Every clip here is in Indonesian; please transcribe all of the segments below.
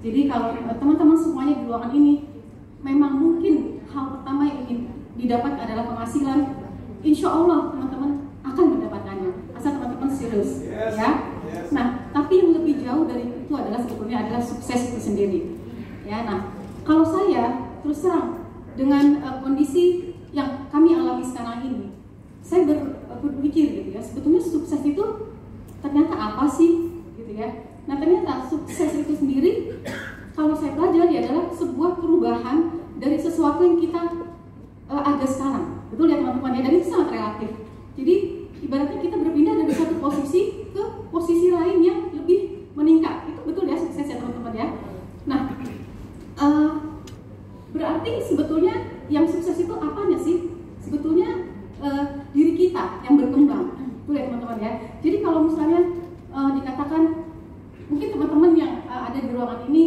Jadi kalau teman-teman semuanya di ruangan ini memang mungkin hal pertama yang ingin didapat adalah penghasilan, insya Allah teman-teman akan mendapatkannya asal teman-teman serius, ya. Nah, tapi yang lebih jauh dari itu adalah sebetulnya adalah sukses itu sendiri, ya. Nah, kalau saya terus terang dengan kondisi yang kami alami sekarang ini, saya berpikir gitu ya, sebetulnya sukses itu ternyata apa sih, gitu ya. Nah, ternyata sukses itu sendiri kalau saya pelajari adalah sebuah perubahan dari sesuatu yang kita ada sekarang, betul ya teman-teman ya, dan itu sangat relatif. Jadi ibaratnya kita berpindah dari satu posisi ke posisi lain yang lebih meningkat, itu betul ya sukses ya teman-teman ya. Nah, berarti sebetulnya yang sukses itu apanya sih? Sebetulnya diri kita yang berkembang, betul ya teman-teman ya. Jadi kalau misalnya dikatakan mungkin teman-teman yang ada di ruangan ini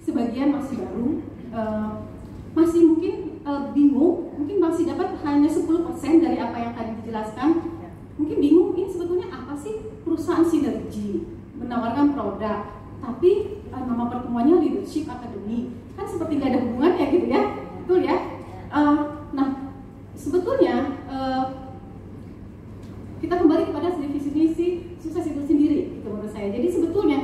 sebagian masih baru, masih mungkin bingung, mungkin masih dapat hanya 10% dari apa yang tadi dijelaskan. Mungkin bingung, ini sebetulnya apa sih perusahaan sinergi menawarkan produk, tapi nama pertemuannya Leadership Academy, kan seperti nggak ada hubungannya gitu ya, betul ya. Nah, sebetulnya kita kembali kepada definisi sukses itu sendiri, itu menurut saya. Jadi sebetulnya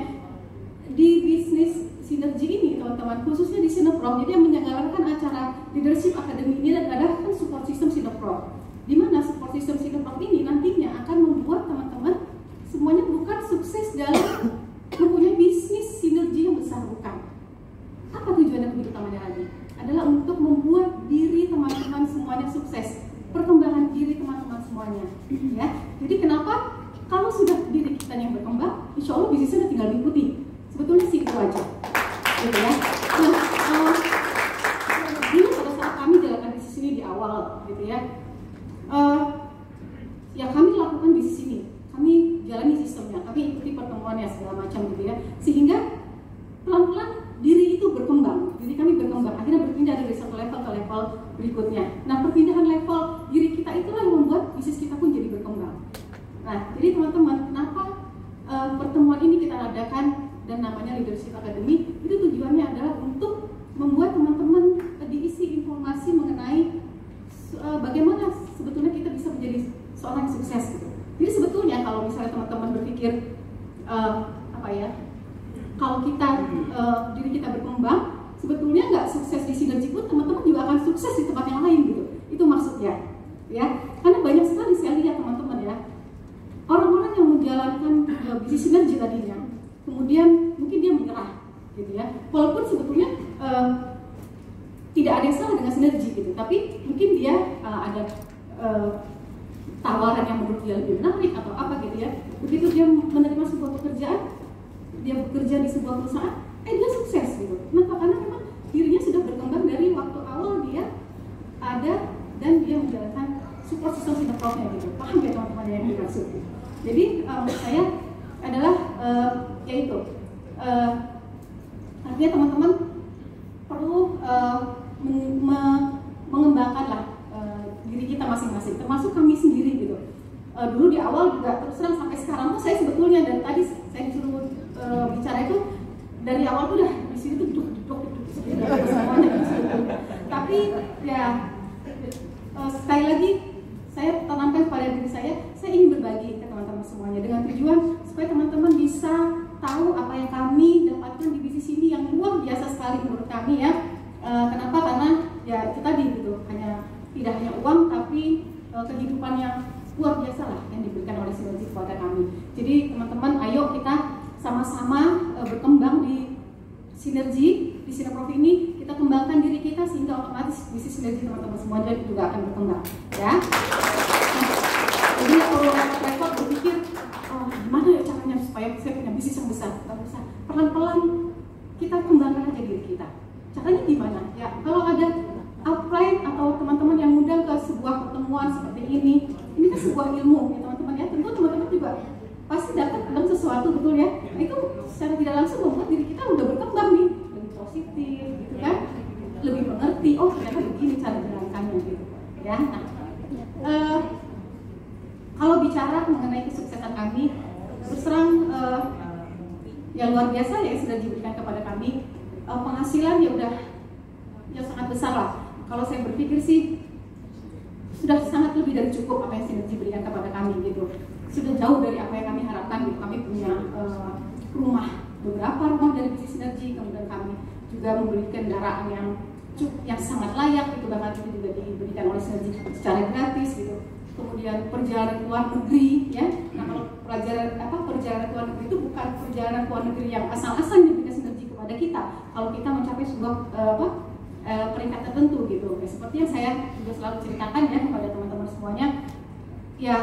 di bisnis sinergi ini teman-teman, khususnya di Sinopro, jadi yang menyelenggarakan acara Leadership Academy ini adalah kan support system Sinopro, di mana support system Sinopro ini nantinya akan membuat teman-teman semuanya bukan sukses dalam mempunyai bisnis sinergi yang besar, bukan. Apa tujuan yang lebih utamanya lagi? Adalah untuk membuat diri teman-teman semuanya sukses, perkembangan diri teman-teman semuanya, ya. Jadi kenapa? Kalau sudah diri kita yang berkembang, insya Allah bisnisnya tinggal diikuti. Sebetulnya sih itu aja, gitu ya. Nah, ini pada saat kami jalankan bisnis ini di awal, gitu ya. Ya kami lakukan bisnis ini, kami jalani sistemnya, kami ikuti pertemuannya segala macam, gitu ya. Sehingga pelan-pelan diri itu berkembang, diri kami berkembang, akhirnya berpindah dari satu level ke level berikutnya. Nah, perpindahan level diri kita itulah yang membuat bisnis kita pun jadi berkembang. Nah, jadi teman-teman, kenapa pertemuan ini kita adakan dan namanya Leadership Academy? Itu tujuannya adalah untuk membuat teman-teman diisi informasi mengenai bagaimana sebetulnya kita bisa menjadi seorang yang sukses gitu. Jadi sebetulnya kalau misalnya teman-teman berpikir kalau kita diri kita berkembang, sebetulnya nggak sukses di sinergi pun teman-teman juga akan sukses di tempat yang lain gitu. Itu maksudnya, ya. Karena banyak sekali saya lihat teman-teman ya, orang-orang yang menjalankan bisnis sinergi tadinya, kemudian mungkin dia menyerah, gitu ya. Walaupun sebetulnya tidak ada yang salah dengan sinergi gitu, tapi mungkin dia ada tawaran yang menurut dia lebih menarik atau apa gitu ya. Begitu dia menerima sebuah pekerjaan, dia bekerja di sebuah perusahaan, dia sukses gitu. Kenapa? Karena memang dirinya sudah berkembang dari waktu awal dia ada dan dia menjalankan support system Sinopro-nya gitu. Paham ya teman-teman yang dimaksud? Jadi menurut saya adalah yaitu artinya teman-teman perlu mengembangkanlah diri kita masing-masing, termasuk kami sendiri gitu. Dulu di awal juga terus terang sampai sekarang tuh saya sebetulnya dari tadi saya disuruh bicara itu dari awal tuh udah di sini tuh duduk semuanya gitu. Tapi ya sekali lagi saya tanamkan kepada diri saya ingin berbagi ke teman-teman semuanya dengan tujuan supaya teman-teman bisa tahu apa yang kami dapatkan di bisnis ini yang luar biasa sekali menurut kami ya. Kenapa? Karena ya itu tadi gitu, tidak hanya uang tapi kehidupan yang luar biasa lah yang diberikan oleh sinergi kepada kami. Jadi teman-teman, ayo kita sama-sama berkembang di sinergi di Sinopro ini, kita kembangkan diri kita sehingga otomatis bisnis sinergi teman-teman semuanya juga akan berkembang, ya. Jadi kalau repot berpikir, gimana ya caranya supaya saya punya bisnis yang besar? Tidak usah. Pelan-pelan kita kembangkan aja diri kita. Caranya gimana? Ya, kalau ada upline atau teman-teman yang undang ke sebuah pertemuan seperti ini kan sebuah ilmu ya teman-teman ya. Tentu teman-teman juga pasti dapat tentang sesuatu, betul ya. Nah, itu secara tidak langsung membuat diri kita udah berkembang nih, lebih positif, gitu kan? Lebih mengerti. Oh ternyata begini cara jalankannya gitu, ya. Nah, kalau bicara mengenai kesuksesan kami, terus terang yang luar biasa ya sudah diberikan kepada kami. penghasilan ya udah yang sangat besar lah. Kalau saya berpikir sih sudah sangat lebih dari cukup apa yang Sinergi berikan kepada kami gitu. Sudah jauh dari apa yang kami harapkan gitu. Kami punya beberapa rumah dari bisnis Sinergi, kemudian kami juga membeli kendaraan yang sangat layak gitu, bahkan itu juga diberikan oleh Sinergi secara gratis gitu. Kemudian perjalanan ke luar negeri ya. Nah, kalau perjalanan ke luar negeri itu bukan perjalanan ke luar negeri yang asal-asalan diberikan Sinergi kepada kita. Kalau kita mencapai sebuah peringkat tertentu gitu. Ya, seperti yang saya juga selalu ceritakan ya kepada teman-teman semuanya. Ya,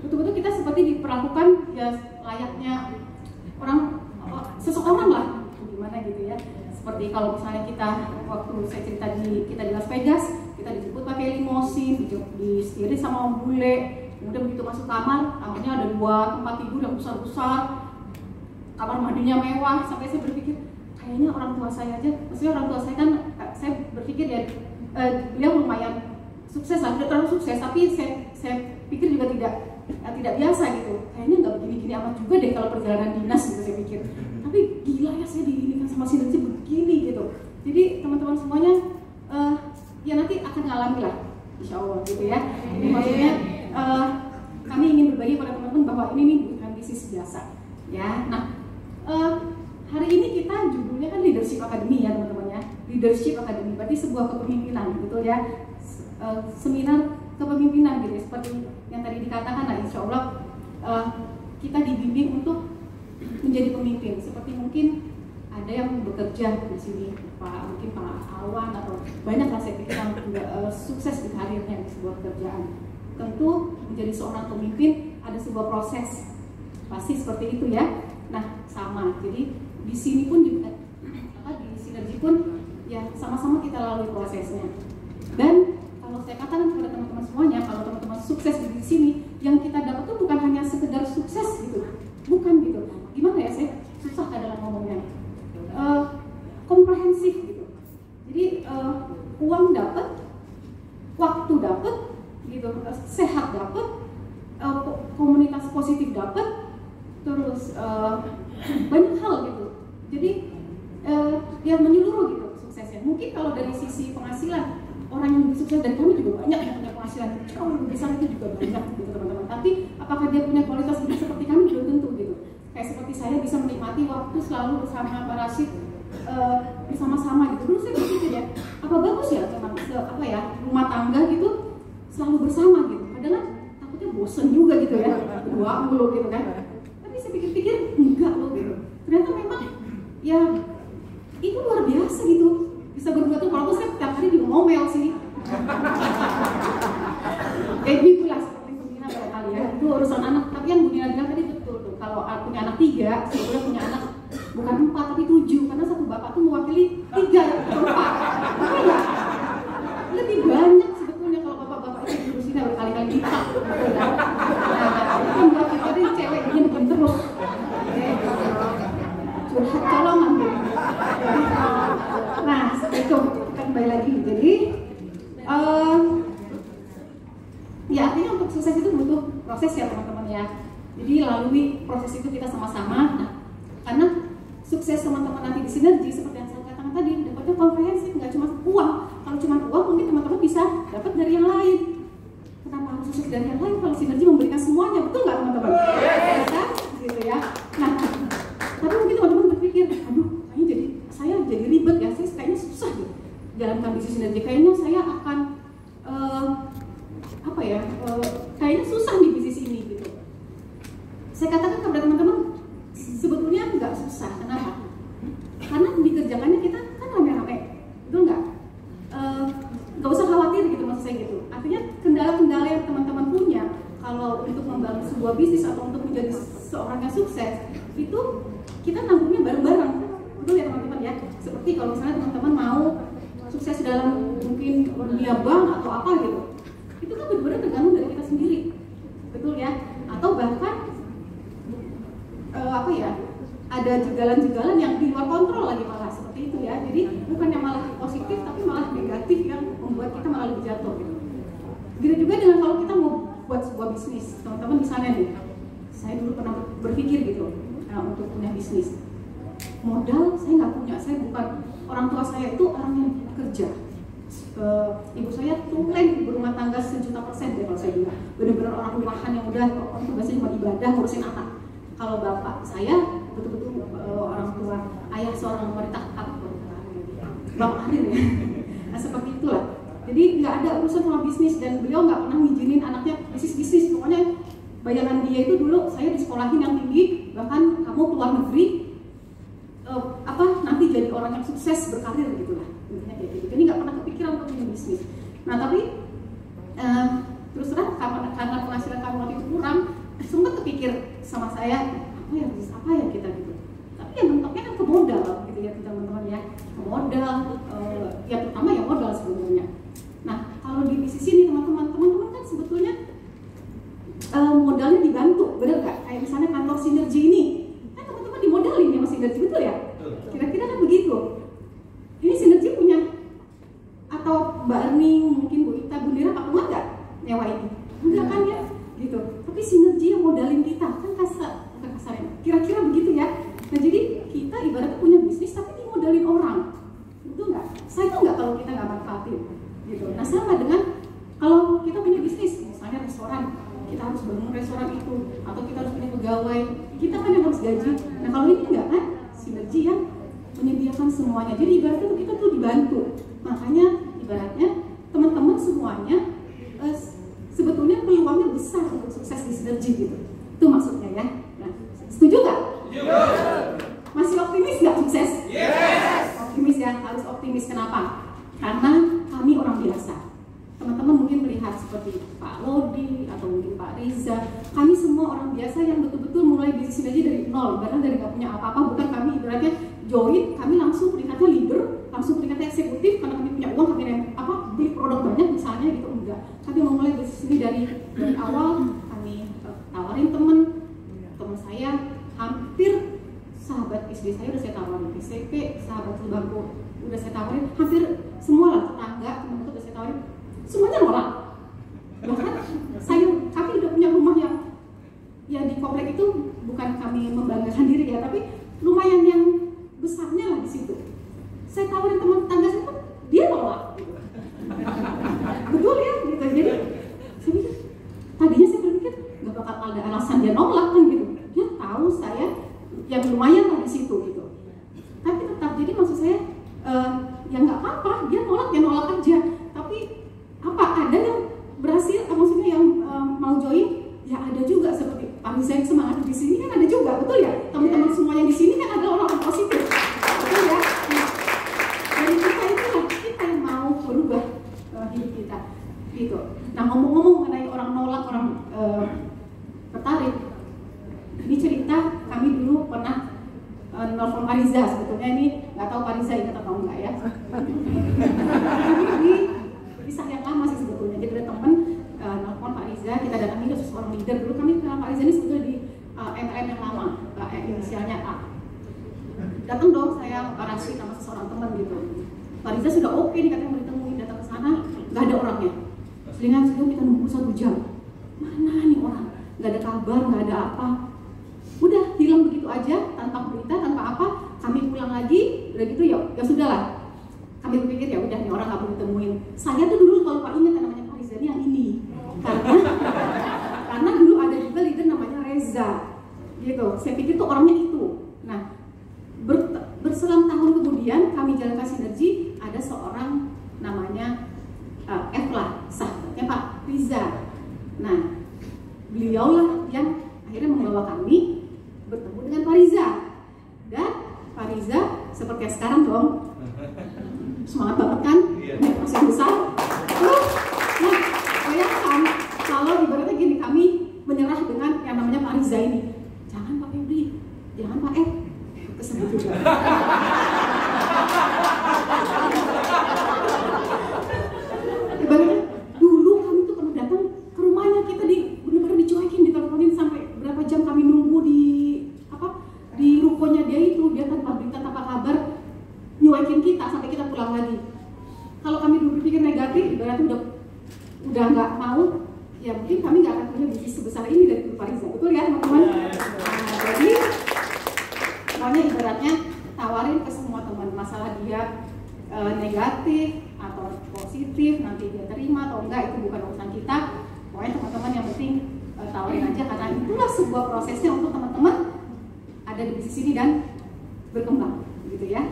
betul-betul kita seperti diperlakukan ya layaknya seseorang lah, gimana gitu ya. Seperti kalau misalnya kita waktu saya cerita kita di Las Vegas, kita dijemput pakai limosin, disetiri sama om bule, kemudian begitu masuk kamarnya ada 2 tempat tidur yang besar-besar, kamar mandinya mewah, sampai saya berpikir kayaknya orang tua saya aja, maksudnya orang tua saya kan, saya berpikir ya beliau lumayan sukses lah, tidak terlalu sukses, tapi saya pikir juga tidak biasa gitu, kayaknya nggak begini-gini amat juga deh kalau perjalanan dinas gitu saya pikir, tapi gila ya saya diinikan sama Sinergi begini gitu. Jadi teman-teman semuanya ya nanti akan ngalami lah, insya Allah gitu ya. Jadi maksudnya kami ingin berbagi pada teman-teman bahwa ini bukan bisnis biasa ya. Nah hari ini kita judulnya kan Leadership Academy ya teman-teman ya. Leadership Academy berarti sebuah kepemimpinan, betul ya. Seminar kepemimpinan gitu, seperti yang tadi dikatakan lah, insya Allah kita dibimbing untuk menjadi pemimpin. Seperti mungkin ada yang bekerja di sini, mungkin Pak Awan atau banyak lah saya pikir yang sukses di karirnya di sebuah pekerjaan. Tentu menjadi seorang pemimpin ada sebuah proses, pasti seperti itu ya. Nah sama, jadi di sini pun juga di Sinergi pun ya sama-sama kita lalui prosesnya. Dan kalau saya katakan kepada teman-teman semuanya, kalau teman-teman sukses di sini, yang kita dapat tuh bukan hanya sekedar sukses gitu, bukan gitu. Gimana ya, saya susah dalam ngomongnya. Komprehensif gitu. Jadi uang dapat, waktu dapat, gitu, sehat dapat, komunitas positif dapat, terus banyak hal gitu. Jadi ya menyeluruh gitu suksesnya. Mungkin kalau dari sisi penghasilan, orang yang lebih sukses dari kami juga banyak yang punya penghasilan jauh lebih besar, itu juga banyak gitu teman-teman. Tapi apakah dia punya kualitas hidup seperti kami, belum tentu gitu. Kayak seperti saya bisa menikmati waktu selalu bersama Pak Rashid, bersama-sama gitu. Dulu saya berpikir ya, apa bagus ya rumah tangga gitu selalu bersama gitu. Padahal takutnya bosen juga gitu ya, berdua mulu gitu kan. Tapi saya pikir-pikir enggak loh gitu. Ternyata memang ya itu luar biasa gitu. Bisa berdua tuh, walaupun saya tiap hari ngomel sih. Kayak gitu lah seperti Bunina barangkali ya. Itu urusan anak. Tapi yang Bunina bilang tadi betul tuh. Kalau punya anak 3, sebetulnya punya anak bukan 4 tapi 7. Karena satu bapak tuh mewakili 3 atau 4. Betul nggak? Lebih banyak sebetulnya kalau bapak-bapak itu diurusin berkali-kali lipat. Nah, itu yang buat kita nih cewek begini terus. Curhat colongan. Nah, itu kan kembali lagi. Jadi ya artinya untuk sukses itu butuh proses ya teman-teman ya. Jadi lalui proses itu kita sama-sama. Nah, karena sukses teman-teman nanti di Sinergi seperti yang saya katakan tadi, dapatnya komprehensif, nggak cuma uang. Kalau cuma uang mungkin teman-teman bisa dapat dari yang lain. Kenapa harus sukses dari yang lain kalau Sinergi memberikan semuanya, betul nggak teman-teman? Ya, gitu ya. Nah, tapi mungkin teman-teman berpikir, aduh, saya jadi ribet ya, saya kayaknya susah gitu jalankan bisnis Sinergi, kayaknya saya akan kayaknya susah di bisnis ini gitu. Saya katakan kepada teman-teman, sebetulnya nggak susah. Kenapa? Karena dikerjakannya kita kan rame-rame, betul nggak? Nggak usah khawatir gitu maksud saya gitu. Artinya kendala-kendala yang teman-teman punya kalau untuk membangun sebuah bisnis atau untuk menjadi seorang yang sukses itu kita nanggungnya bareng-bareng. Betul ya teman-teman ya. Seperti kalau misalnya teman-teman mau sukses dalam mungkin dunia bank atau apa gitu, itu kan benar-benar tergantung dari kita sendiri, betul ya. Atau bahkan ada jegalan-jegalan yang di luar kontrol lagi malah seperti itu ya. Jadi bukannya malah positif tapi malah negatif yang membuat kita malah lebih jatuh gitu. Begitu juga dengan kalau kita mau buat sebuah bisnis, teman-teman misalnya nih, saya dulu pernah berpikir gitu untuk punya bisnis. Modal saya nggak punya, saya bukan orang tua saya itu orang yang kerja. Ibu saya tulen ibu rumah tangga 1.000.000% deh kalau saya bilang. Benar-benar orang rumahan yang udah orang tugasnya cuma ibadah ngurusin anak. Kalau bapak saya betul-betul orang tua, ayah seorang wanita taat, bapak Hadir ya. Nah seperti itulah. Jadi nggak ada urusan sama bisnis dan beliau nggak pernah ngizinin anaknya bisnis. Pokoknya bayangan dia itu dulu saya disekolahin yang tinggi, bahkan kamu keluar negeri, nanti jadi orang yang sukses berkarir gitulah. Intinya kayak gitu. Ini nggak pernah kepikiran untuk punya bisnis. Nah tapi terus terang karena penghasilan kami waktu itu kurang, sempat kepikir sama saya bisnis apa ya kita gitu. Tapi yang mentoknya kan ke modal gitu ya teman-teman ya, ke modal, ya pertama ya modal sebenarnya. Nah kalau di bisnis ini teman-teman kan sebetulnya modalnya dibantu, benar nggak? Kayak misalnya kantor Sinergi ini, kan teman-teman dimodalin ya mas Sinergi, betul ya? Kira-kira kan begitu. Ini Sinergi punya atau Mbak Erning, mungkin Bu Ita, Bu Nira, Pak Umar nggak nyewa ini? Enggak kan ya? Gitu. Tapi Sinergi yang modalin kita kan bukan kasarnya. Kira-kira begitu ya. Nah jadi kita ibaratnya punya bisnis tapi dimodalin orang, betul nggak? Saya tuh nggak kalau kita nggak manfaatin, gitu. Nah sama dengan kalau kita punya bisnis, misalnya restoran, kita harus bangun restoran itu, atau kita harus punya pegawai, kita kan yang harus gaji. Nah kalau ini enggak kan, Sinergi yang menyediakan semuanya. Jadi ibaratnya kita tuh dibantu. Makanya ibaratnya teman-teman semuanya sebetulnya peluangnya besar untuk sukses di Sinergi gitu. Itu maksudnya ya. Nah, setuju nggak? Masih optimis nggak sukses? Yes. Optimis ya, harus optimis. Kenapa? Karena kami orang biasa. Teman-teman mungkin melihat seperti Pak Lodi atau mungkin Pak Riza, kami semua orang biasa yang betul-betul mulai bisnis aja dari nol, bahkan dari nggak punya apa-apa. Bukan kami ibaratnya join, kami langsung peringkatnya leader, langsung peringkatnya eksekutif karena kami punya uang, kami beli produk banyak misalnya gitu, enggak. Kami memulai bisnis ini dari awal. Kami tawarin teman saya, hampir sahabat SD saya udah saya tawarin, SMP, sahabat sebangku udah saya tawarin, hampir semua lah, tetangga, teman-teman udah saya tawarin, semuanya nolak. Bahkan kami udah punya rumah yang ya di komplek itu, bukan kami membanggakan diri ya, tapi lumayan yang besarnya lah di situ. Saya tawarin teman tetangga saya pun dia nolak. Betul ya, gitu. Jadi saya pikir, tadinya saya berpikir nggak bakal ada alasan dia nolak kan gitu. Dia tahu saya yang lumayan lah di situ gitu. Tapi tetap, jadi maksud saya ya nggak apa-apa, dia nolak aja. Tapi ada yang berhasil, maksudnya yang mau join, ya ada juga seperti Pak Riza yang semangat di sini kan ada juga, betul ya? Teman-teman semua yang di sini kan adalah orang positif, betul ya? Nah, dari kita itulah kita yang mau berubah hidup kita, gitu. Nah ngomong-ngomong mengenai orang nolak, orang tertarik, ini cerita kami dulu pernah nelfon Pak Riza, sebetulnya ini nggak tahu Pak Riza ingat atau enggak ya? Ini kisah yang lama sih sebetulnya. Jadi ada teman nelfon Pak Riza, kita datangi ke seorang leader. Dulu kami kenal Pak Riza ini sebetulnya di MLM yang lama, inisialnya A. Datang dong saya orasi sama seseorang teman gitu. Pak Riza sudah oke nih katanya mau ditemuin, datang ke sana nggak ada orangnya. Selingan sebelum kita nunggu 1 jam, mana nih orang? Nggak ada kabar, nggak ada apa. Udah hilang begitu aja, tanpa berita, tanpa apa. Kami pulang lagi, udah gitu ya sudahlah. Kami berpikir ya udah nih orang nggak perlu ditemuin. Saya tuh dulu kalau Pak ingat namanya Pak Riza yang ini, karena dulu ada juga leader namanya Reza, gitu. Saya pikir tuh orangnya itu. Nah, berselang tahun kemudian kami jalankan Sinergi, ada seorang namanya Efla, sahabatnya Pak Riza. Nah, beliaulah yang akhirnya membawa kami bertemu dengan Pak Riza. Dan Pak Riza seperti yang sekarang dong, semangat banget kan, masih besar. Terus, nah bayangkan kalau ibaratnya gini, kami menyerah dengan yang namanya Pak Riza ini. Jangan Pak Febri, jangan Pak F, kesebut juga. Ibaratnya dulu kami tuh pernah datang ke rumahnya, kita benar-benar dicuekin, diteleponin sampai berapa jam kami nunggu di rukonya dia itu, dia tanpa berita, tanpa kabar, nyuekin kita sampai kita pulang lagi. Kalau kami dulu berpikir negatif, ibaratnya udah nggak mau, ya mungkin kami nggak akan punya bisnis sebesar ini dari Pak Riza, betul ya teman-teman? Nah, jadi pokoknya ibaratnya tawarin ke semua teman, masalah dia negatif atau positif, nanti dia terima atau enggak itu bukan urusan kita. Pokoknya teman-teman yang penting tawarin aja, karena itulah sebuah prosesnya untuk teman-teman ada di sini dan berkembang gitu ya.